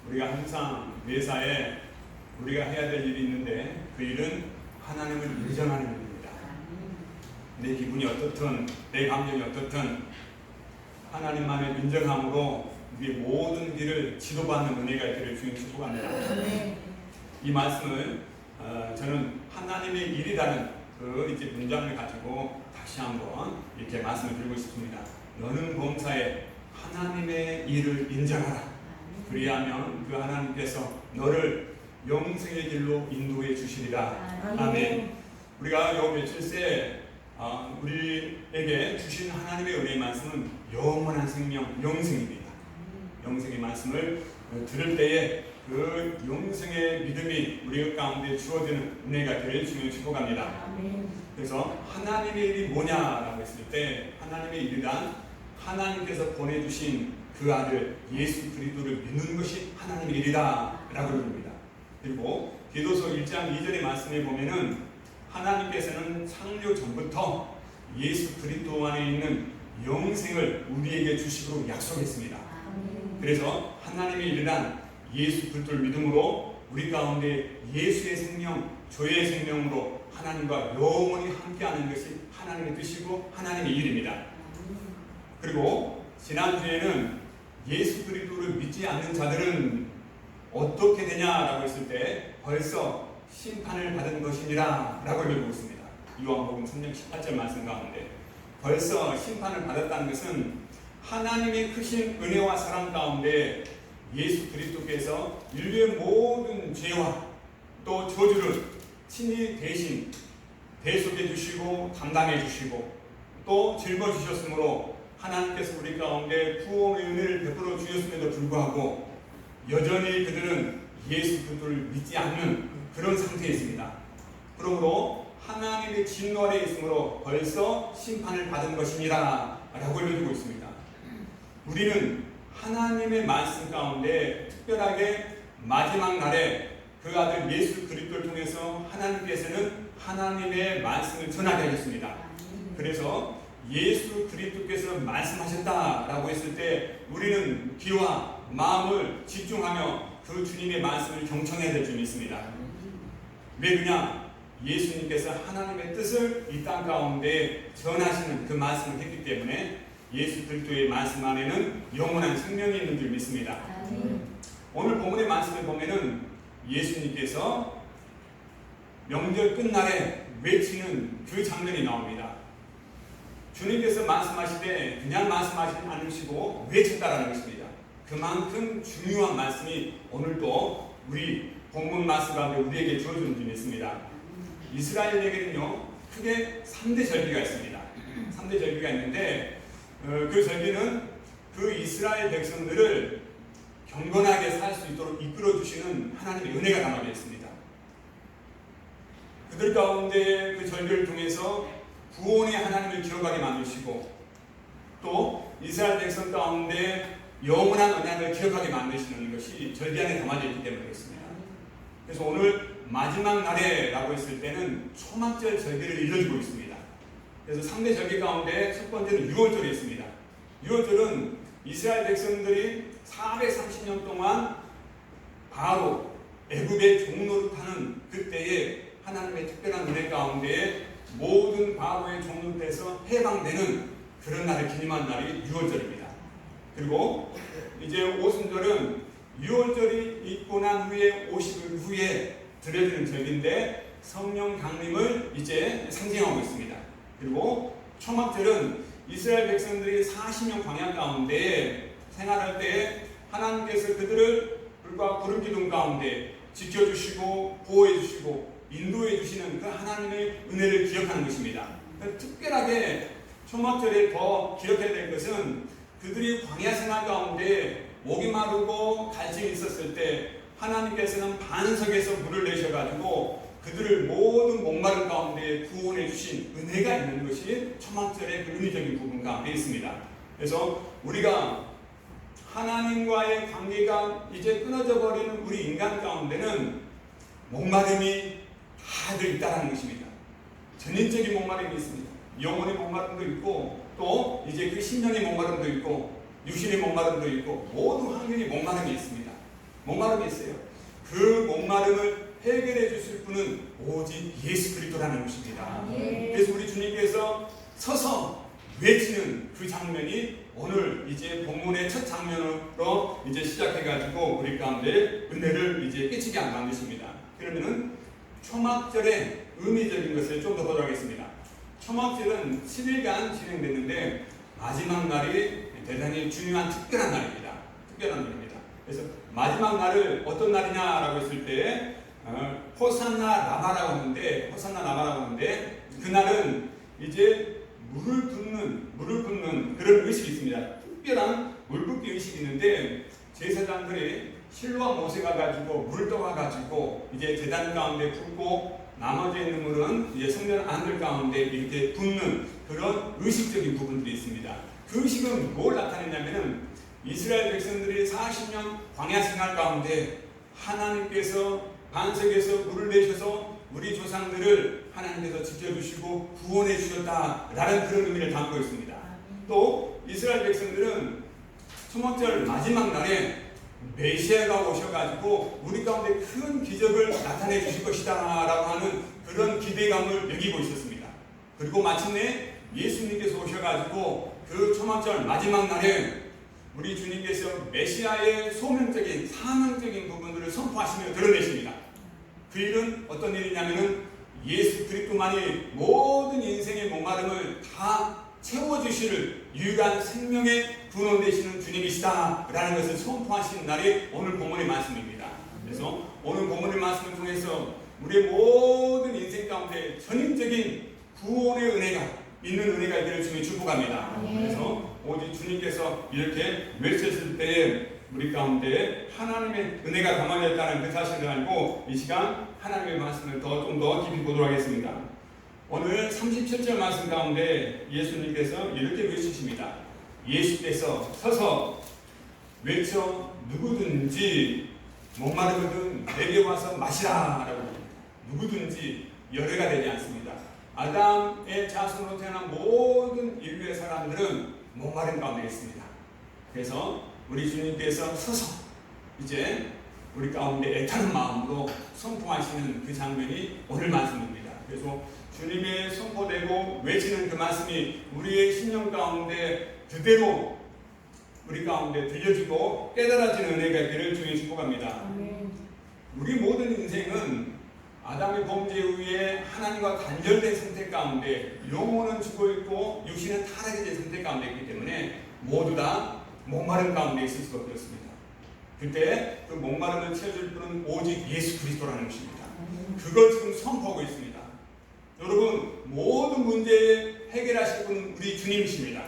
우리가 항상 매사에 우리가 해야 될 일이 있는데 그 일은 하나님을 인정하는 일입니다. 내 기분이 어떻든 내 감정이 어떻든 하나님만을 인정함으로 우리의 모든 길을 지도받는 은혜가 있기를 주님 축복합니다. 이 말씀을 저는 하나님의 일이라는 그 이제 문장을 가지고 다시 한번 이렇게 말씀을 드리고 싶습니다. 너는 범사에 하나님의 일을 인정하라. 그리하면 그 하나님께서 너를 영생의 길로 인도해 주시리라. 아멘. 우리가 요 며칠 새 우리에게 주신 하나님의 은혜의 말씀은 영원한 생명, 영생입니다. 영생의 말씀을 들을 때에 그 영생의 믿음이 우리 가운데 주어지는 은혜가 되길 주님 축복합니다. 그래서 하나님의 일이 뭐냐라고 했을 때 하나님의 일이란 하나님께서 보내주신 그 아들 예수 그리스도를 믿는 것이 하나님의 일이다 라고 그럽니다. 그리고 디도서 1장 2절의 말씀에 보면은 하나님께서는 창조 전부터 예수 그리스도 안에 있는 영생을 우리에게 주시기로 약속했습니다. 그래서 하나님의 일이란 예수 그리스도를 믿음으로 우리 가운데 예수의 생명, 조의 생명으로 하나님과 영원히 함께하는 것이 하나님의 뜻이고 하나님의 일입니다. 그리고 지난주에는 예수 그리스도를 믿지 않는 자들은 어떻게 되냐라고 했을 때 벌써 심판을 받은 것이니라 라고 읽고 있습니다. 요한복음 3장 18절 말씀 가운데 벌써 심판을 받았다는 것은 하나님의 크신 은혜와 사랑 가운데 예수 그리스도께서 인류의 모든 죄와 또 저주를 친히 대신 대속해 주시고 담당해 주시고 또 짊어지셨으므로 하나님께서 우리 가운데 구원의 은혜를 베풀어 주셨음에도 불구하고 여전히 그들은 예수 그리스도를 믿지 않는 그런 상태에 있습니다. 그러므로 하나님의 진노 아래 있으므로 벌써 심판을 받은 것이니라 라고 읽어주고 있습니다. 우리는 하나님의 말씀 가운데 특별하게 마지막 날에 그 아들 예수 그리스도를 통해서 하나님께서는 하나님의 말씀을 전하게 하셨습니다. 그래서 예수 그리스도께서 말씀하셨다라고 했을 때 우리는 귀와 마음을 집중하며 그 주님의 말씀을 경청해야 될 점이 있습니다. 왜 그냥 예수님께서 하나님의 뜻을 이 땅 가운데 전하시는 그 말씀을 했기 때문에 예수 그리스도의 말씀 안에는 영원한 생명이 있는 줄 믿습니다. 오늘 본문의 말씀을 보면은 예수님께서 명절 끝날에 외치는 그 장면이 나옵니다. 주님께서 말씀하시되 그냥 말씀하시지 않으시고 외쳤다라는 것입니다. 그만큼 중요한 말씀이 오늘도 우리 본문 말씀 가운데 우리에게 주어지는 점이 있습니다. 이스라엘에게는요 크게 3대 절기가 있습니다. 3대 절기가 있는데 그 절기는 그 이스라엘 백성들을 경건하게 살 수 있도록 이끌어 주시는 하나님의 은혜가 담아져 있습니다. 그들 가운데 그 절기를 통해서 구원의 하나님을 기억하게 만드시고 또 이스라엘 백성 가운데 영원한 언약을 기억하게 만드시는 것이 절기 안에 담아져 있기 때문에 그렇습니다. 그래서 오늘 마지막 날에라고 했을 때는 초막절 절기를 이뤄주고 있습니다. 그래서 3대 절기 가운데 첫 번째는 유월절이 있습니다. 유월절은 이스라엘 백성들이 430년 동안 바로 애굽의 종노릇하는 그때에 하나님의 특별한 은혜 가운데 모든 바로의 종노릇에서 해방되는 그런 날을 기념한 날이 유월절입니다. 그리고 이제 오순절은 유월절이 있고 난 후에 50일 후에 드려지는 절기인데 성령 강림을 이제 상징하고 있습니다. 그리고 초막절은 이스라엘 백성들이 40년 광야 가운데 생활할 때 하나님께서 그들을 불과 구름 기둥 가운데 지켜주시고 보호해주시고 인도해주시는 그 하나님의 은혜를 기억하는 것입니다. 특별하게 초막절에 더 기억해야 될 것은 그들이 광야 생활 가운데 목이 마르고 갈증이 있었을 때 하나님께서는 반석에서 물을 내셔가지고 그들을 모든 목마른 가운데 구원해 주신 은혜가 있는 것이 초막절의 그 은혜적인 부분 가운데 있습니다. 그래서 우리가 하나님과의 관계가 이제 끊어져 버리는 우리 인간 가운데는 목마름이 다들 있다는 것입니다. 전인적인 목마름이 있습니다. 영혼의 목마름도 있고 또 이제 그 심령의 목마름도 있고 육신의 목마름도 있고 모든 환경의 목마름이 있습니다. 목마름이 있어요. 그 목마름을 해결해 주실 분은 오직 예수 그리스도라는 것입니다. 그래서 우리 주님께서 서서 외치는 그 장면이 오늘 이제 본문의 첫 장면으로 이제 시작해가지고 우리 가운데 은혜를 이제 끼치게 한 것입니다. 그러면은 초막절의 의미적인 것을 좀 더 보도록 하겠습니다. 초막절은 10일간 진행됐는데 마지막 날이 대단히 중요한 특별한 날입니다. 특별한 날입니다. 그래서 마지막 날을 어떤 날이냐라고 했을 때 호산나 라마라고 하는데 그날은 이제 물을 붓는 그런 의식이 있습니다. 특별한 물 붓기 의식이 있는데 제사장들이 실로와 모세가 가지고 물을 떠와가지고 이제 제단 가운데 붓고 나머지 있는 물은 이제 성전 안들 가운데 이렇게 붓는 그런 의식적인 부분들이 있습니다. 그 의식은 뭘 나타내냐면은 이스라엘 백성들이 40년 광야 생활 가운데 하나님께서 반석에서 물을 내셔서 우리 조상들을 하나님께서 지켜주시고 구원해 주셨다라는 그런 의미를 담고 있습니다. 또 이스라엘 백성들은 초막절 마지막 날에 메시아가 오셔가지고 우리 가운데 큰 기적을 나타내 주실 것이다 라고 하는 그런 기대감을 여기고 있었습니다. 그리고 마침내 예수님께서 오셔가지고 그 초막절 마지막 날에 우리 주님께서 메시아의 소명적인 사명적인 부분들을 선포하시며 드러내십니다. 그 일은 어떤 일이냐면은 예수 그리스도만이 모든 인생의 목마름을 다 채워주시는 유일한 생명의 근원 되시는 주님이시다라는 것을 선포하신 날이 오늘 본문의 말씀입니다. 그래서 오늘 본문의 말씀을 통해서 우리의 모든 인생 가운데 전인적인 구원의 은혜가 있는 은혜가 있기를 주님이 축복합니다. 그래서 오직 주님께서 이렇게 외쳤을 때에 우리 가운데 하나님의 은혜가 담아졌다는 그 사실을 알고 이 시간 하나님의 말씀을 좀 더 깊이 보도록 하겠습니다. 오늘 37절 말씀 가운데 예수님께서 이렇게 외치십니다. 예수께서 서서 외쳐 누구든지 목마르거든 내게 와서 마시라 라고 합니다. 누구든지 열애가 되지 않습니다. 아담의 자손으로 태어난 모든 인류의 사람들은 목마른 가운데 있습니다. 그래서 우리 주님께서 서서 이제 우리 가운데 애타는 마음으로 선포하시는 그 장면이 오늘 말씀입니다. 그래서 주님의 선포되고 외치는 그 말씀이 우리의 심령 가운데 그대로 우리 가운데 들려지고 깨달아지는 은혜가 있기를 주님 축복합니다. 우리 모든 인생은 아담의 범죄 후에 하나님과 단절된 상태 가운데 영혼은 죽어있고 육신은 타락이 된 상태 가운데 있기 때문에 모두 다 목마른 가운데 있을 수가 없습니다. 그때 그 목마름을 채워줄 분은 오직 예수 그리스도라는 것입니다. 그걸 지금 선포하고 있습니다. 여러분 모든 문제 해결하실 분은 우리 주님이십니다.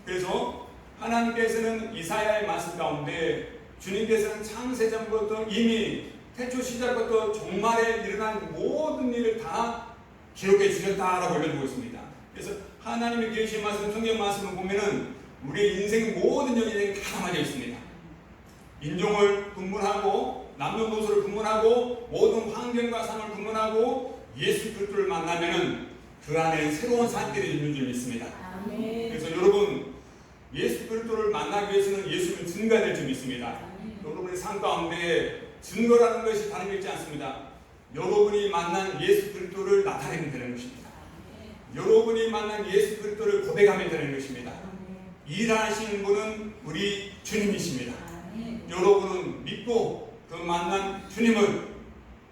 그래서 하나님께서는 이사야의 말씀 가운데 주님께서는 창세전부터 이미 태초 시작부터 종말에 일어난 모든 일을 다 기록해 주셨다라고 알려주고 있습니다. 그래서 하나님의 계신 말씀, 성경 말씀을 보면은 우리의 인생의 모든 연인이 다 담아져 있습니다. 인종을 분분하고 남녀노소를 분분하고 모든 환경과 삶을 분분하고 예수 그리스도를 만나면은 그 안에 새로운 삶들이 있는 줄 믿습니다. 그래서 여러분 예수 그리스도를 만나기 위해서는 예수를 증거해야 될 줄 믿습니다. 여러분의 삶 가운데 증거라는 것이 다른 게 있지 않습니다. 여러분이 만난 예수 그리스도를 나타내면 되는 것입니다. 여러분이 만난 예수 그리스도를 고백하면 되는 것입니다. 일하시는 분은 우리 주님이십니다. 여러분은 믿고 그 만난 주님을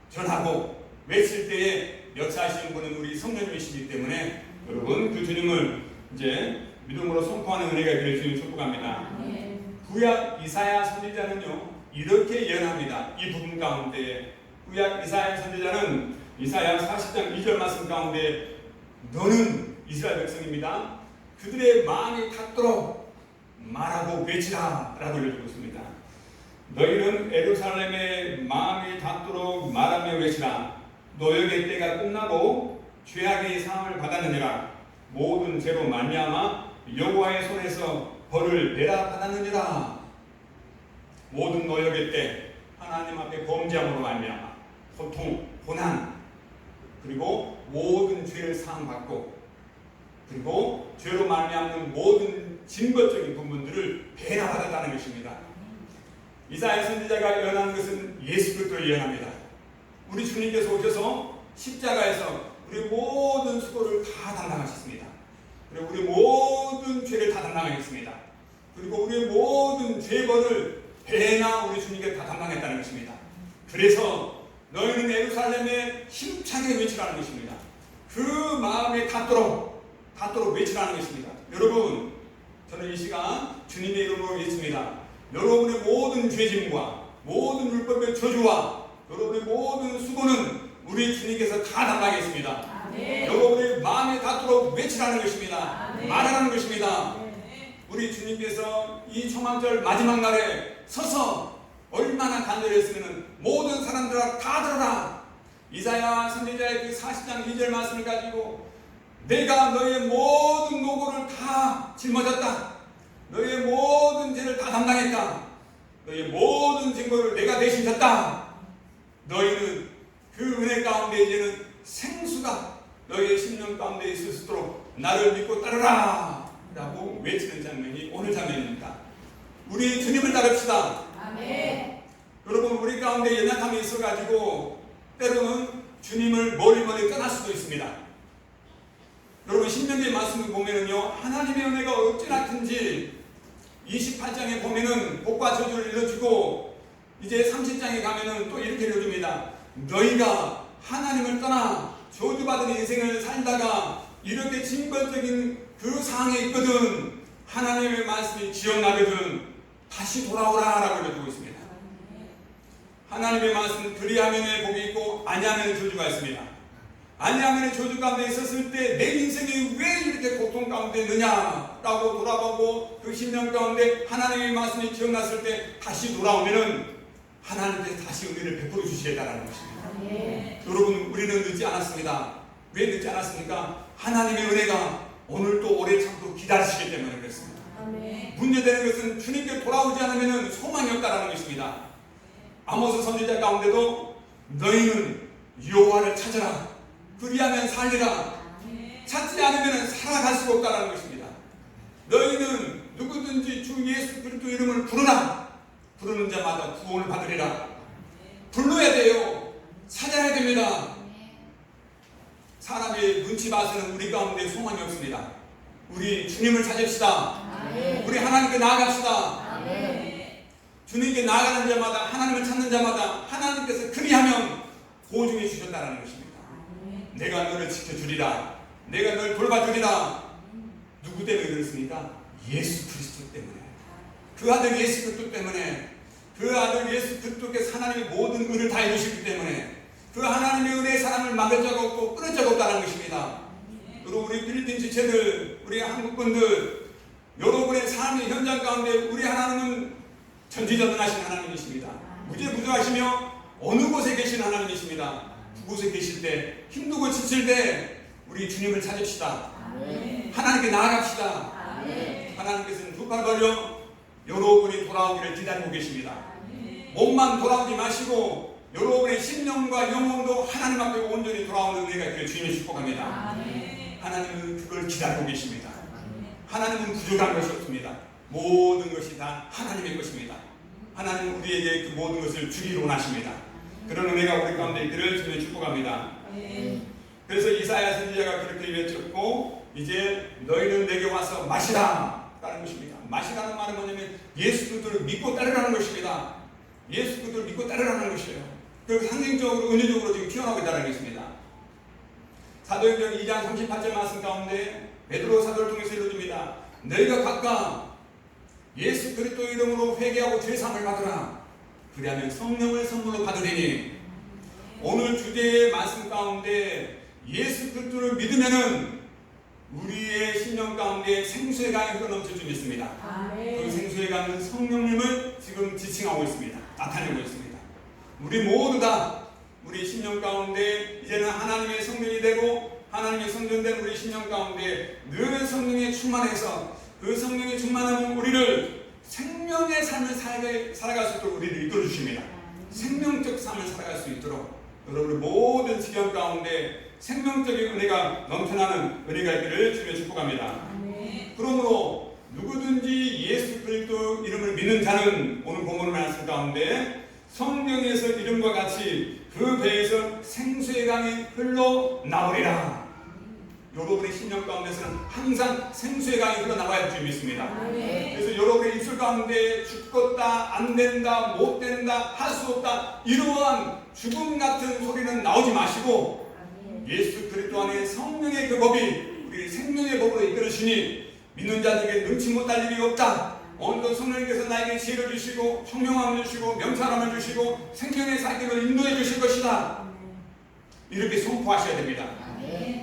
전하고 외칠 때에 역사하시는 분은 우리 성령님이시기 때문에 여러분 그 주님을 이제 믿음으로 선포하는 은혜가 되길 주님 축복합니다. 구약 이사야 선지자는요 이렇게 예언합니다. 이 부분 가운데 구약 이사야 선지자는 이사야 40장 2절 말씀 가운데 너는 이스라엘 백성입니다. 그들의 마음이 닿도록 말하고 외치라 라고 알려주고 있습니다. 너희는 예루살렘의 마음이 닿도록 말하며 외치라. 노역의 때가 끝나고 죄악의 사함을 받았느니라. 모든 죄로 말미암아 여호와의 손에서 벌을 내라 받았느니라. 모든 노역의 때 하나님 앞에 범죄함으로 말미암아 고통, 고난 그리고 모든 죄를 사함받고 그리고 죄로 말미암는 모든 증거적인 부분들을 배나 받았다는 것입니다. 이사야 선지자가 예언한 것은 예수 그리스도를 예언합니다. 우리 주님께서 오셔서 십자가에서 우리 모든 수고를 다 담당하셨습니다. 그리고 우리 모든 죄를 다 담당하셨습니다. 그리고 우리 모든 죄벌을 배나 우리 주님께 다 담당했다는 것입니다. 그래서 너희는 예루살렘에 힘차게 외치라는 것입니다. 그 마음에 닿도록 외치라는 것입니다. 여러분, 저는 이 시간 주님의 이름으로 외칩니다. 여러분의 모든 죄짐과 모든 율법의 저주와 여러분의 모든 수고는 우리 주님께서 다 담당했습니다. 아멘. 여러분의 마음에 닿도록 외치라는 것입니다. 아멘. 말하라는 것입니다. 우리 주님께서 이 초막절 마지막 날에 서서 얼마나 간절했으면 모든 사람들아 다 들어라. 이사야 선지자의 그 40장 2절 말씀을 가지고 내가 너의 모든 노고를 다 짊어졌다. 너의 모든 죄를 다 담당했다. 너의 모든 증거를 내가 대신 졌다. 너희는 그 은혜 가운데 이제는 생수가 너희의 심령 가운데 있을 수 있도록 나를 믿고 따르라 라고 외치는 장면이 오늘 장면입니다. 우리 주님을 따릅시다. 아멘. 여러분, 우리 가운데 연약함이 있어가지고 때로는 주님을 멀리 떠날 수도 있습니다. 여러분, 신명기의 말씀을 보면은요, 하나님의 은혜가 어찌나 큰지 28장에 보면은 복과 저주를 일러주고 이제 30장에 가면은 또 이렇게 일러줍니다. 너희가 하나님을 떠나 저주받은 인생을 살다가 이렇게 징벌적인 그 상황에 있거든 하나님의 말씀이 기억나거든 다시 돌아오라 라고 일러주고 있습니다. 하나님의 말씀 그리하면의 복이 있고 아니하면의 저주가 있습니다. 아니하면의 저주 가운데 있었을 때 내 인생이 왜 이렇게 고통 가운데 있느냐 라고 돌아보고 그 심령 가운데 하나님의 말씀이 기억났을 때 다시 돌아오면은 하나님께서 다시 은혜를 베풀어 주시겠다라는 것입니다. 네. 여러분, 우리는 늦지 않았습니다. 왜 늦지 않았습니까? 하나님의 은혜가 오늘도 오래 참고 기다리시기 때문에 그렇습니다. 네. 문제되는 것은 주님께 돌아오지 않으면 소망이 없다라는 것입니다. 아모스 선지자 가운데도 너희는 여호와를 찾아라. 그리하면 살리라. 찾지 않으면 살아갈 수가 없다는 것입니다. 너희는 누구든지 주 예수 그리스도 이름을 부르라. 부르는 자마다 구원을 받으리라. 불러야 돼요. 찾아야 됩니다. 사람의 눈치 봐서는 우리 가운데 소망이 없습니다. 우리 주님을 찾읍시다. 우리 하나님께 나아갑시다. 주님께 나아가는 자마다, 하나님을 찾는 자마다 하나님께서 그리하면 보증해 주셨다는 것입니다. 내가 너를 지켜주리라. 내가 너를 돌봐주리라. 누구 때문에 그렇습니까? 예수 그리스도 때문에. 그 아들 예수 그리스도 때문에. 그 아들 예수 그리스도께서 하나님의 모든 은혜를 다 해주시기 때문에 그 하나님의 은혜의 사람을 막을 자가 없고 끊을 자가 없다는 것입니다. 여러분, 우리 필리핀 지체들, 우리 한국분들, 여러분의 삶의 현장 가운데 우리 하나님은 전지전능하신 하나님이십니다. 무죄무죄하시며 어느 곳에 계신 하나님이십니다. 그곳에 계실 때, 힘들고 지칠 때 우리 주님을 찾읍시다. 아멘. 하나님께 나아갑시다. 아멘. 하나님께서는 두 팔 벌려 여러분이 돌아오기를 기다리고 계십니다. 아멘. 몸만 돌아오지 마시고 여러분의 심령과 영혼도 하나님 앞에 온전히 돌아오는 은혜가 있기를 주님을 축복합니다. 아멘. 하나님은 그걸 기다리고 계십니다. 아멘. 하나님은 부족한 것이 없습니다. 모든 것이 다 하나님의 것입니다. 하나님은 우리에게 그 모든 것을 주기로 원하십니다. 그런 은혜가 우리 가운데 있기를 주님을 축복합니다. 그래서 이사야 선지자가 그렇게 외쳤고 이제 너희는 내게 와서 마시라 라는 것입니다. 마시라는 말은 뭐냐면 예수 그리스도를 믿고 따르라는 것입니다. 예수 그리스도를 믿고 따르라는 것이에요. 그리고 상징적으로 은혜적으로 지금 튀어나오고 있다는 것입니다. 사도행전 2장 38절 말씀 가운데 베드로 사도를 통해서 이루어집니다. 너희가 각각 예수 그리스도 이름으로 회개하고 죄사함을 받으라. 그리하면 성령을 선물로 받으리니. 오늘 주제의 말씀 가운데 예수 그리스도를 믿으면은 우리의 심령 가운데 생수의 강이 흘러넘칠 줄 믿습니다. 그 생수의 강은 성령님을 지금 지칭하고 있습니다. 나타내고 있습니다. 우리 모두 다 우리 심령 가운데 이제는 하나님의 성령이 되고 하나님의 성전된 우리 심령 가운데 늘 성령에 충만해서 그 성령에 충만하면 우리를 생명의 삶을 살아갈 수 있도록 우리를 이끌어 주십니다. 생명적 삶을 살아갈 수 있도록 여러분의 모든 지경 가운데 생명적인 은혜가 넘쳐나는 은혜가 있기를 주님의 축복합니다. 그러므로 누구든지 예수 그리스도 이름을 믿는 자는 오늘 본문의 말씀 가운데 성경에서 이름과 같이 그 배에서 생수의 강이 흘러나오리라. 여러분의 신령 가운데서는 항상 생수의 강이 흘러나와야 할 줄 믿습니다. 그래서 여러분의 입술 가운데 죽겠다, 안 된다, 못 된다, 할 수 없다 이러한 죽음 같은 소리는 나오지 마시고 예수 그리스도 안에 성령의 그 법이 우리 생명의 법으로 이끌으시니 믿는 자들에게 능치 못할 일이 없다. 오늘도 성령님께서 나에게 지혜를 주시고 총명함을 주시고 명철함을 주시고 생명의 살길을 인도해 주실 것이다. 이렇게 선포하셔야 됩니다.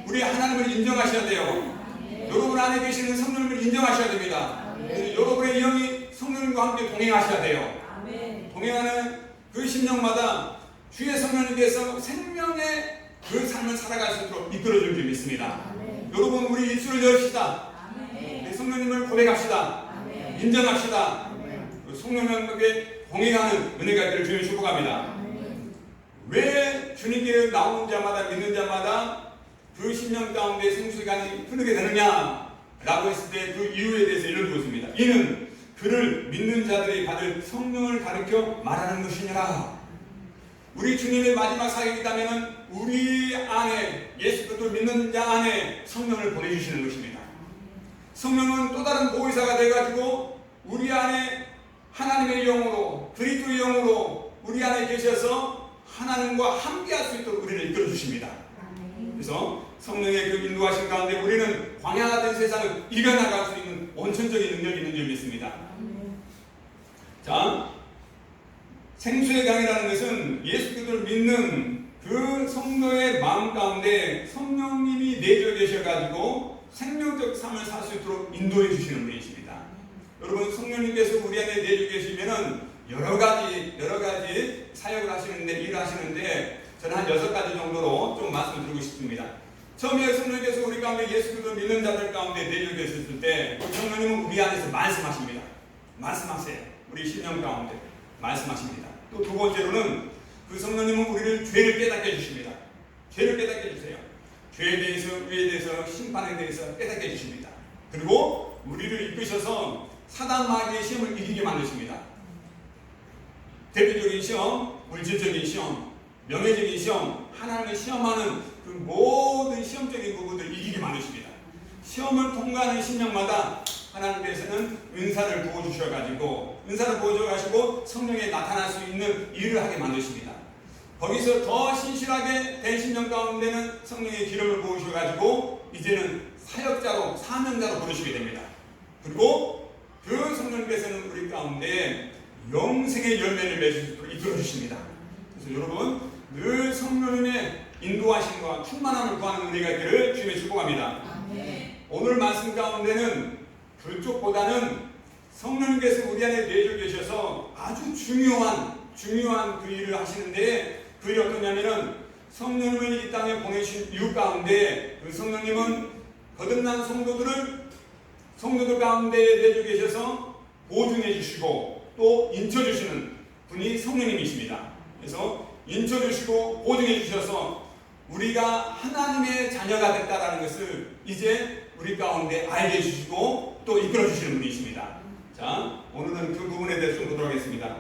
우리 하나님을 인정하셔야 돼요. 여러분 안에 계시는 성령님을 인정하셔야 됩니다. 여러분의 영이 성령님과 함께 동행하셔야 돼요. 동행하는 그 심령마다 주의 성령님께서 생명의 그 삶을 살아갈 수 있도록 이끌어줄 줄 믿습니다. 여러분 우리 입술을 열읍시다. 성령님을 고백합시다. 인정합시다. 성령님께 동행하는 은혜가 있기를 주님 축복합니다. 왜 주님께 나오는 자마다 믿는 자마다 그 심령 가운데 생수강이 흐르게 되느냐 라고 했을 때 그 이유에 대해서 이런 것입니다. 이는 그를 믿는 자들이 받을 성령을 가르쳐 말하는 것이니라. 우리 주님의 마지막 사역이라면 우리 안에 예수 그리스도 믿는 자 안에 성령을 보내주시는 것입니다. 성령은 또 다른 보혜사가 돼가지고 우리 안에 하나님의 영으로 그리스도의 영으로 우리 안에 계셔서 하나님과 함께할 수 있도록 우리를 이끌어 주십니다. 그래서 성령의 그 인도하신 가운데 우리는 광야 같은 세상을 이겨나갈 수 있는 원천적인 능력이 있는 줄 믿습니다. 자, 생수의 강이라는 것은 예수 그리스도를 믿는 그 성도의 마음 가운데 성령님이 내주어 계셔가지고 생명적 삶을 살 수 있도록 인도해 주시는 분이십니다. 여러분 성령님께서 우리 안에 내주어 계시면은 여러 가지 사역을 하시는데 일을 하시는데 저는 한 6가지 정도로 좀 말씀을 드리고 싶습니다. 처음에 성령님께서 우리 가운데 예수 그리스도 믿는 자들 가운데 내주어 계셨을 때 성령님은 우리 안에서 말씀하십니다. 말씀하세요. 우리 신령 가운데 말씀하십니다. 또 두 번째로는 그 성령님은 우리를 죄를 깨닫게 해주십니다. 죄를 깨닫게 해주세요. 죄에 대해서, 의에 대해서, 심판에 대해서 깨닫게 해주십니다. 그리고 우리를 이끄셔서 사단 마귀의 시험을 이기게 만드십니다. 대표적인 시험, 물질적인 시험, 명예적인 시험, 하나님을 시험하는 그 모든 시험적인 부분들을 이기게 만드십니다. 시험을 통과하는 심령마다 하나님께서는 은사를 부어주셔가지고 은사를 부어주셔가지고 성령에 나타날 수 있는 일을 하게 만드십니다. 거기서 더 신실하게 된 심령 가운데는 성령의 기름을 부으셔가지고 이제는 사역자로 사명자로 부르시게 됩니다. 그리고 그 성령께서는 우리 가운데 영생의 열매를 맺을 수 있도록 이끌어 주십니다. 그래서 여러분 늘 성령님의 인도하심과 충만함을 구하는 은혜가 있기를 주님의 축복합니다. 오늘 말씀 가운데는 그쪽보다는 성령님께서 우리 안에 내주어 계셔서 아주 중요한 그 일을 하시는데 그 일이 어떠냐면은 성령님을 이 땅에 보내신 이유 가운데 그 성령님은 거듭난 성도들 가운데 내주어 계셔서 보증해 주시고 또 인쳐 주시는 분이 성령님이십니다. 그래서 인쳐 주시고 보증해 주셔서 우리가 하나님의 자녀가 됐다라는 것을 이제 우리 가운데 알게 해주시고 또 이끌어 주시는 분이십니다. 자, 오늘은 그 부분에 대해서 좀 보도록 하겠습니다.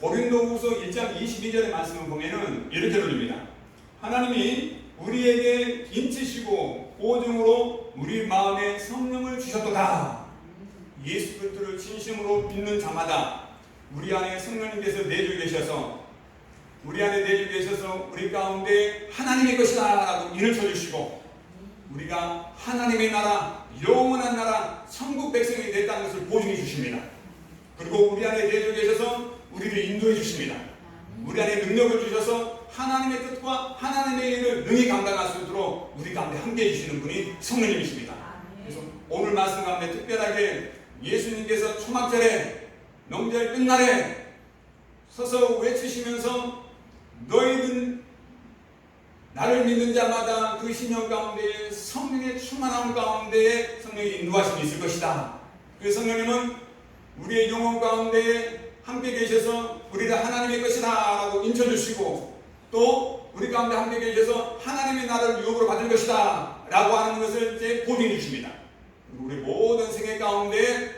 고린도후서 1장 22절의 말씀을 보면은 이렇게 들립니다. 하나님이 우리에게 인치시고 보증으로 우리 마음에 성령을 주셨도다. 예수 그리스도를 진심으로 믿는 자마다 우리 안에 성령님께서 내주어 계셔서 우리 안에 내주어 계셔서 우리 가운데 하나님의 것이다 라고 인을 쳐주시고 우리가 하나님의 나라, 영원한 나라, 천국 백성이 됐다는 것을 보증해 주십니다. 그리고 우리 안에 내주어 계셔서 우리를 인도해 주십니다. 우리 안에 능력을 주셔서 하나님의 뜻과 하나님의 일을 능히 감당할 수 있도록 우리 가운데 함께 해주시는 분이 성령님이십니다. 그래서 오늘 말씀 가운데 특별하게 예수님께서 초막절에 명절 끝날에 서서 외치시면서 너희는 나를 믿는 자마다 그 신령 가운데 성령의 충만함 가운데 성령의 인도하심이 있을 것이다. 그 성령님은 우리의 영혼 가운데 함께 계셔서 우리를 하나님의 것이다 라고 인쳐주시고 또 우리 가운데 함께 계셔서 하나님의 나라를 유업으로 받을 것이다 라고 하는 것을 이제 보증해 주십니다. 우리 모든 생애 가운데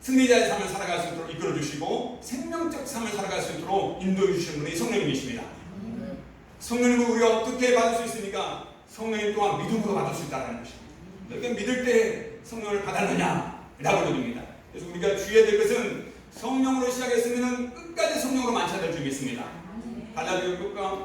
승리자의 삶을 살아갈 수 있도록 이끌어 주시고 생명적 삶을 살아갈 수 있도록 인도해 주시는 분이 성령님이십니다. 성령님을 우리가 어떻게 받을 수 있습니까? 성령님 또한 믿음으로 받을 수 있다는 것입니다. 이렇게 믿을 때 성령을 받았느냐? 라고 됩니다. 그래서 우리가 주의해야 될 것은 성령으로 시작했으면 끝까지 성령으로 만차될 줄 믿습니다. 갈라디아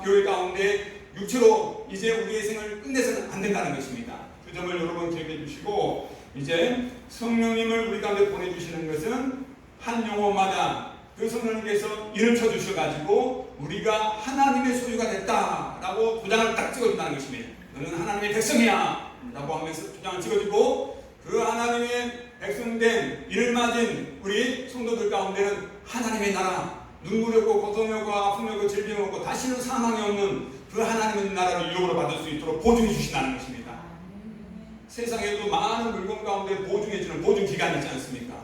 교회 가운데 육체로 이제 우리의 생을 끝내서는 안 된다는 것입니다. 그 점을 여러분 기억해 주시고, 이제 성령님을 우리 가운데 보내주시는 것은 한 영혼마다 그 성령님께서 이름 쳐주셔가지고 우리가 하나님의 소유가 됐다라고 도장을 딱 찍어준다는 것입니다. 너는 하나님의 백성이야 라고 하면서 도장을 찍어주고, 그 하나님의 백성된 이를 맞은 우리 성도들 가운데는 하나님의 나라, 눈물이 없고 고통이 없고 아픔이 없고 질병이 없고 다시는 사망이 없는 그 하나님의 나라를 유업으로 받을 수 있도록 보증해 주신다는 것입니다. 세상에도 많은 물건 가운데 보증해주는 보증기관이 있지 않습니까?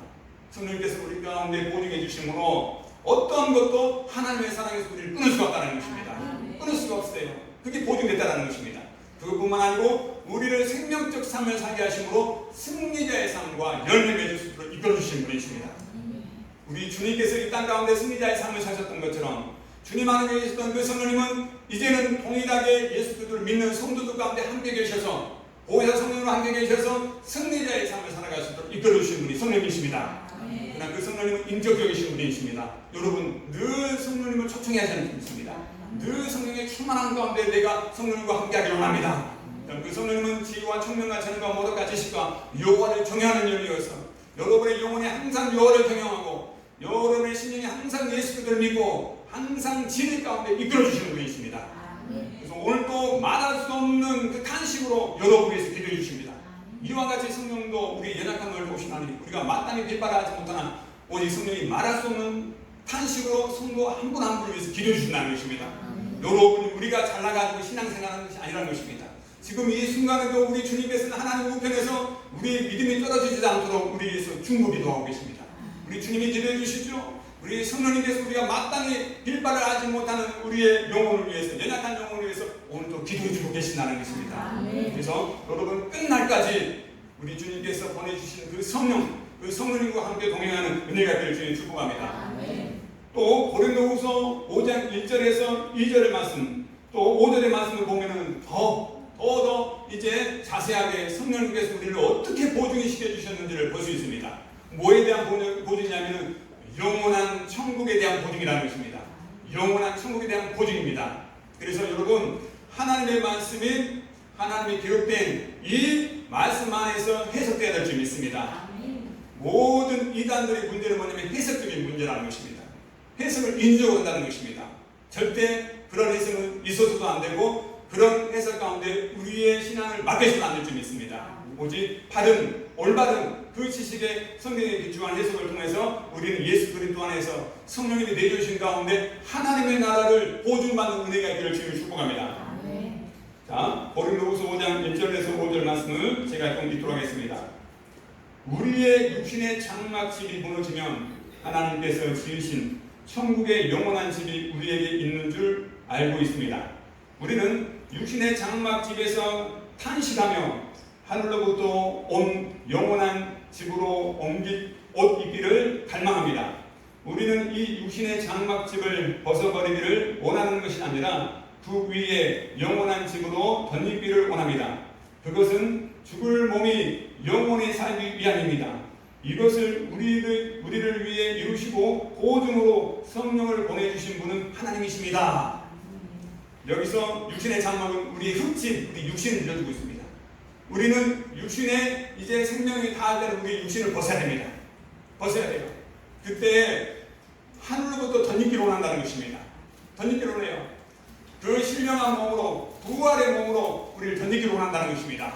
성령님께서 우리 가운데 보증해 주심으로 어떤 것도 하나님의 사랑에서 우리를 끊을 수가 없다는 것입니다. 끊을 수가 없어요. 그게 보증됐다는 것입니다. 그것뿐만 아니고 우리를 생명적 삶을 살게 하심으로 승리자의 삶과 열매 맺을 수 있도록 이끌어주신 분이십니다. 우리 주님께서 이 땅 가운데 승리자의 삶을 사셨던 것처럼 주님 안에 계셨던 그 성령님은 이제는 동일하게 예수 그리스도를 믿는 성도들 가운데 함께 계셔서 보혜사 성령으로 함께 계셔서 승리자의 삶을 살아갈 수 있도록 이끌어주신 분이 성령님이십니다. 그러나 그 성령님은 인격적이신 분이십니다. 여러분 늘 성령님을 초청해야 하는 분이십니다. 늘 성령의 충만한 가운데 내가 성령님과 함께하기를 원합니다. 그 성령님은 지혜와 총명과 재능과 모독과 지식과 여호와를 경외하는 영이어서 여러분의 영혼이 항상 여호와를 경영하고 여러분의 심령이 항상 예수 그리스도를 믿고 항상 진리 가운데 이끌어주시는 분이십니다. 그래서 오늘도 말할 수 없는 그 탄식으로 여러분 위해서 기도해 주십니다. 이와 같이 성령도 우리의 연약한 걸 보신 하나님, 우리가 마땅히 빌바라지 못하나 오직 성령이 말할 수 없는 탄식으로 성도 한 분 한 분을 위해서 기도해 주신다는 것입니다. 여러분이 우리가 잘나가지고 신앙생활하는 것이 아니라는 것입니다. 지금 이 순간에도 우리 주님께서는 하나님 우편에서 우리의 믿음이 떨어지지 않도록 우리 위해서 중보 기도하고 계십니다. 우리 주님이 기도해 주시죠. 우리 성령님께서 우리가 마땅히 빌바를 하지 못하는 우리의 영혼을 위해서, 연약한 영혼을 위해서 오늘도 기도해 주고 계신다는 것입니다. 그래서 여러분 끝날까지 우리 주님께서 보내주신 그 성령님과 함께 동행하는 은혜가 되길 주님 축복합니다. 또 고린도후서 5장 1절에서 2절의 말씀, 또 5절의 말씀을 보면은 더 이제 자세하게 성령님께서 우리를 어떻게 보증이 시켜주셨는지를 볼 수 있습니다. 뭐에 대한 보증이냐면은 영원한 천국에 대한 보증이라는 것입니다. 영원한 천국에 대한 보증입니다. 그래서 여러분 하나님의 말씀인 하나님이 기록된 이 말씀 안에서 해석되어야 될 줄 믿습니다. 모든 이단들의 문제는 뭐냐면 해석적인 문제라는 것입니다. 해석을 인정을 한다는 것입니다. 절대 그런 해석은 있어서도 안 되고 그런 해석 가운데 우리의 신앙을 맡겨서는 안 될 줄 믿습니다. 오직 바른 올바른 그 지식의 성경에 기초한 해석을 통해서 우리는 예수 그리스도 안에서 성령님이 내주신 가운데 하나님의 나라를 보증받는 은혜가 있기를 주님을 축복합니다. 자, 고린도후서 5장 1절에서 5절 말씀을 제가 좀 읽도록 하겠습니다. 우리의 육신의 장막집이 무너지면 하나님께서 지으신 천국의 영원한 집이 우리에게 있는 줄 알고 있습니다. 우리는 육신의 장막집에서 탄식하며 하늘로부터 온 영원한 집으로 옷 입기를 갈망합니다. 우리는 이 육신의 장막집을 벗어버리기를 원하는 것이 아니라 그 위에 영원한 집으로 덧입기를 원합니다. 그것은 죽을 몸이 영원히 살기 위함입니다. 이것을 우리를 위해 이루시고 보증으로 성령을 보내주신 분은 하나님이십니다. 여기서 육신의 장막은 우리의 흙집, 우리 육신을 들어주고 있습니다. 우리는 육신에 이제 생명이 닿을 때는 우리 육신을 벗어야 됩니다. 벗어야 돼요. 그때 하늘로부터 덧입기를 원한다는 것입니다. 덧입기를 원해요. 그 신령한 몸으로, 부활의 몸으로 우리를 덧입기를 원한다는 것입니다.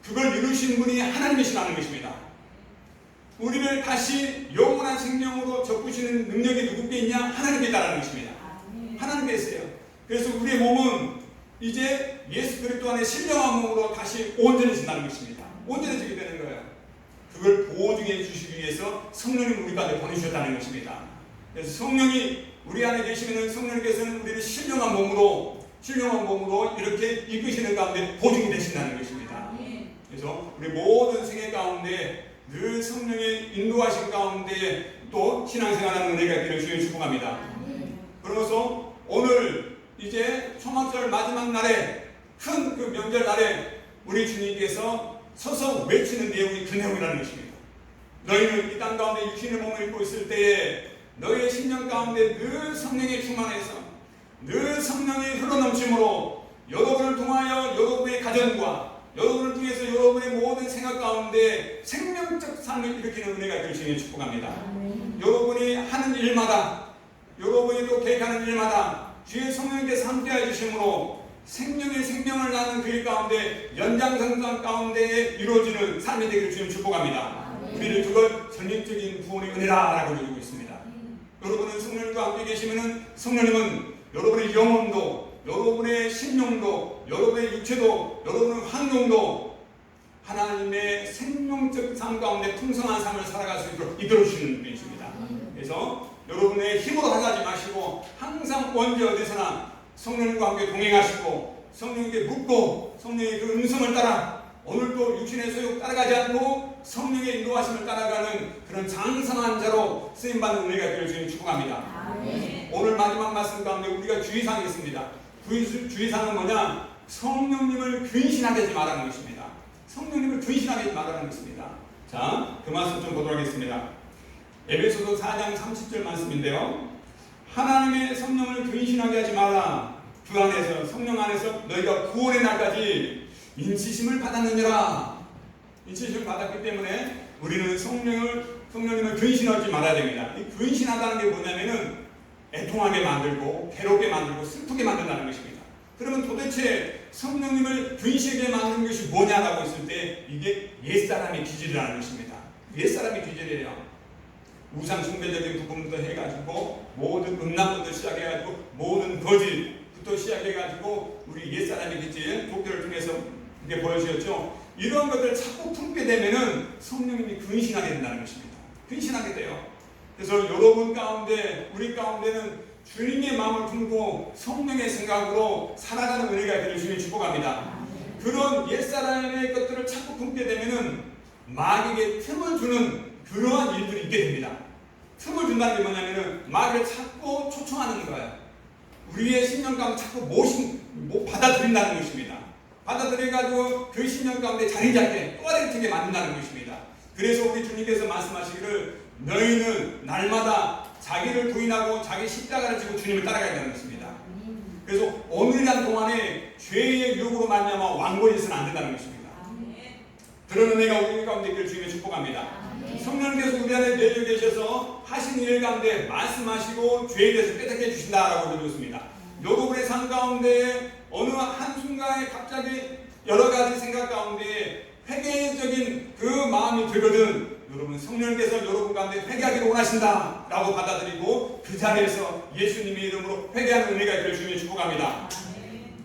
그걸 이루신 분이 하나님이시라는 것입니다. 우리를 다시 영원한 생명으로 접으시는 능력이 누구께 있냐? 하나님께 있다는 것입니다. 하나님께 있어요. 그래서 우리의 몸은 이제 예수 그리스도 안에 신령한 몸으로 다시 온전해진다는 것입니다. 온전해지게 되는 거예요. 그걸 보증해 주시기 위해서 성령님 우리 가운데 보내주셨다는 것입니다. 그래서 성령이 우리 안에 계시면 성령님께서는 우리를 신령한 몸으로 이렇게 이끄시는 가운데 보증이 되신다는 것입니다. 그래서 우리 모든 생애 가운데 늘 성령의 인도하신 가운데 또 신앙생활하는 은혜가 있기를 주님 축복합니다. 그러면서 오늘 이제 초막절 마지막 날에 큰 그 명절 날에 우리 주님께서 서서 외치는 내용이 그 내용이라는 것입니다. 너희는 이 땅 가운데 육신의 몸을 입고 있을 때에 너희의 심령 가운데 늘 성령이 충만해서 늘 성령이 흘러넘침으로 여러분을 통하여 여러분의 가정과 여러분을 통해서 여러분의 모든 생각 가운데 생명적 삶을 일으키는 은혜가 될 수 있는 축복합니다. 여러분이 하는 일마다 여러분이 또 계획하는 일마다 주의 성령께서 함께해 주심으로 생명의 생명을 나는 그 일 가운데 연장선상 가운데 이루어지는 삶이 되기를 주님 축복합니다. 우리를 그것 전인적인 구원의 은혜라고 여기고 있습니다. 여러분은 성령님과 함께 계시면은 성령님은 여러분의 영혼도 여러분의 심령도 여러분의 육체도 여러분의 환경도 하나님의 생명적 삶 가운데 풍성한 삶을 살아갈 수 있도록 이끌어주시는 분이십니다. 그래서 여러분의 힘으로 하지 마시고 항상 언제 어디서나 성령님과 함께 동행하시고 성령에게 묻고 성령의 그 음성을 따라 오늘도 육신의 소욕 따라가지 않고 성령의 인도하심을 따라가는 그런 장성한 자로 쓰임받는 은혜가 되길 주님 축복합니다. 오늘 마지막 말씀 가운데 우리가 주의사항이 있습니다. 주의사항은 뭐냐? 성령님을 근신하게 하지 말라는 것입니다. 성령님을 근신하게 하지 말라는 것입니다. 자, 그 말씀 좀 보도록 하겠습니다. 에베소서 4장 30절 말씀인데요. 하나님의 성령을 근신하게 하지 마라. 그 안에서 성령 안에서 너희가 구원의 날까지 인치심을 받았느니라. 인치심을 받았기 때문에 우리는 성령님을 근신하지 말아야 됩니다. 이 근신하다는 게 뭐냐면은 애통하게 만들고 괴롭게 만들고 슬프게 만든다는 것입니다. 그러면 도대체 성령님을 근신하게 만드는 것이 뭐냐라고 했을 때 이게 옛사람의 기질이라는 것입니다. 옛사람의 기질이에요. 우상 숭배적인 부분부터 해가지고 모든 음란부터 시작해가지고 모든 거짓부터 시작해가지고 우리 옛사람의 기질 독교를 통해서 이게 보여주셨죠. 이런 것들을 자꾸 품게 되면은 성령님이 근신하게 된다는 것입니다. 근신하게 돼요. 그래서 여러분 가운데 우리 가운데는 주님의 마음을 품고 성령의 생각으로 살아가는 은혜가 되길 주님 축복합니다. 그런 옛사람의 것들을 자꾸 품게 되면은 마귀에게 틈을 주는 그러한 일들이 있게 됩니다. 틈을 준다는 게 뭐냐면은 마귀를 자꾸 초청하는 거예요. 우리의 신령 가운데 자꾸 받아들인다는 것입니다. 받아들여가지고 그 신령 가운데 자리 잡게 또다리 튀게 만든다는 것입니다. 그래서 우리 주님께서 말씀하시기를 너희는 날마다 자기를 부인하고 자기 십자가를 지고 주님을 따라가야 되는 것입니다. 그래서 오늘간 동안에 죄의 유혹으로 말미암아 완고해서는 안 된다는 것입니다. 그런 은혜가 우리 가운데 있기를 주님의 축복합니다. 성령께서 우리 안에 내려 계셔서 하신 일 가운데 말씀하시고 죄에 대해서 깨닫게 해주신다라고 해주셨습니다. 여러분의 삶 가운데 어느 한순간에 갑자기 여러 가지 생각 가운데 회개적인 그 마음이 들거든 여러분 성령께서 여러분 가운데 회개하기를 원하신다 라고 받아들이고 그 자리에서 예수님의 이름으로 회개하는 은혜가 있기를 주님이 축복합니다.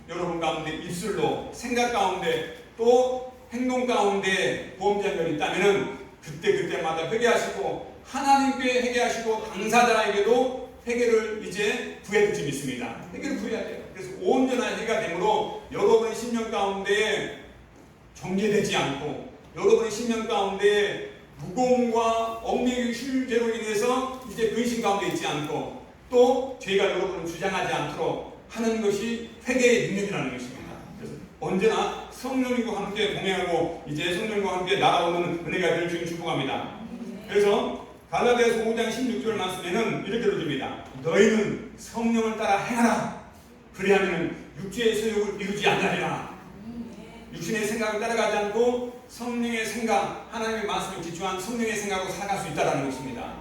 여러분 가운데 입술로 생각 가운데 또 행동 가운데 보험장면이 있다면은 그때마다 회개하시고 하나님께 회개하시고 당사자에게도 회개를 이제 구해줄 줄 믿습니다. 회개를 구해야 돼요. 그래서 온전한 회개가 되므로 여러분의 심령 가운데 정죄되지 않고 여러분의 심령 가운데 무거움과 얽매기 실죄로 인해서 이제 근심 가운데 있지 않고 또 죄가 여러분을 주장하지 않도록 하는 것이 회개의 능력이라는 것입니다. 그래서 언제나 성령님과 함께 동행하고 이제 성령님과 함께 날아오는 은혜가 될 주님 축복합니다. 그래서 갈라디아서 5장 16절 말씀에는 이렇게 들어줍니다. 너희는 성령을 따라 행하라. 그리하면 육체의 소욕을 이루지 않으리라. 육신의 생각을 따라가지 않고 성령의 생각, 하나님의 말씀을 기초한 성령의 생각으로 살아갈 수 있다는 것입니다.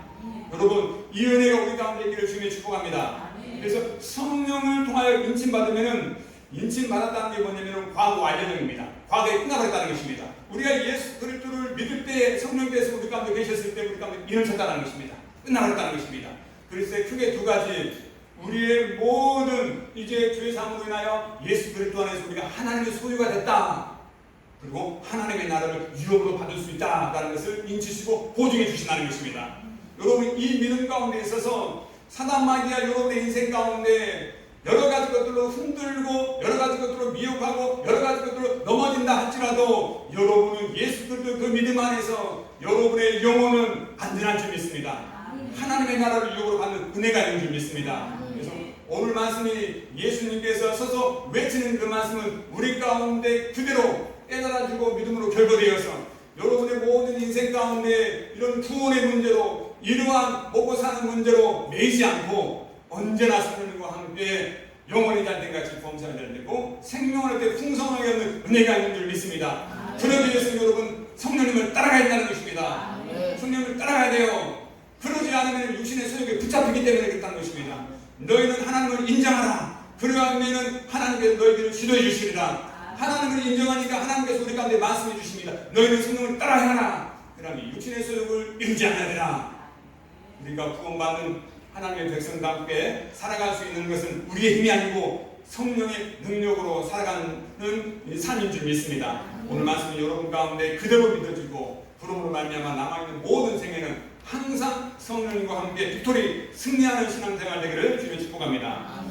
여러분 이 은혜가 우리 가운데 있기를 주님의 축복합니다. 그래서 성령을 통하여 인침받으면 인침받았다는 게 뭐냐면 과거 완료형입니다. 과거에 끝나버렸다는 것입니다. 우리가 예수 그리스도를 믿을 때 성령께서 우리 가운데 계셨을 때 우리 가운데 인을 쳤다는 것입니다. 끝나버렸다는 것입니다. 그래서 크게 두 가지 우리의 모든 이제 죄 사함으로 인하여 예수 그리스도 안에서 우리가 하나님의 소유가 됐다. 그리고 하나님의 나라를 유업으로 받을 수 있다라는 것을 인치시고 보증해 주신다는 것입니다. 여러분 이 믿음 가운데 있어서 사단 마귀가 여러분의 인생 가운데 여러 가지 것들로 흔들고 여러 가지 것들로 미혹하고 여러 가지 것들로 넘어진다 할지라도 여러분은 예수 그리스도 그 믿음 안에서 여러분의 영혼은 안전한 줄 믿습니다. 하나님의 나라를 유혹으로 받는 은혜가 있는 줄 믿습니다. 그래서 오늘 말씀이 예수님께서 서서 외치는 그 말씀은 우리 가운데 그대로 깨달아지고 믿음으로 결부되어서 여러분의 모든 인생 가운데 이런 구원의 문제로 이러한 먹고 사는 문제로 매이지 않고 언제나 성령님과 함께 영원히 잘된같이 범사가 잘되고 생명을 때 풍성하게 얻는 은혜가 있는 줄 믿습니다. 그러기 위해서 여러분 성령님을 따라가야 한다는 것입니다. 성령님을 따라가야 돼요. 그러지 않으면 육신의 소욕에 붙잡히기 때문에 그렇다는 것입니다. 너희는 하나님을 인정하라. 그러하면 하나님께서 너희들을 지도해 주시리라. 하나님을 인정하니까 하나님께서 우리 가운데 말씀해 주십니다. 너희는 성령을 따라야 하라. 그러면 육신의 소욕을 이루지 않아야 되라. 우리가 구원받는 하나님의 백성답게 살아갈 수 있는 것은 우리의 힘이 아니고 성령의 능력으로 살아가는 삶인 줄 믿습니다. 오늘 말씀은 여러분 가운데 그대로 믿어지고 그러므로 말미암아 남아있는 모든 생애는 항상 성령님과 함께 빅토리 승리하는 신앙생활 되기를 주여 축복합니다.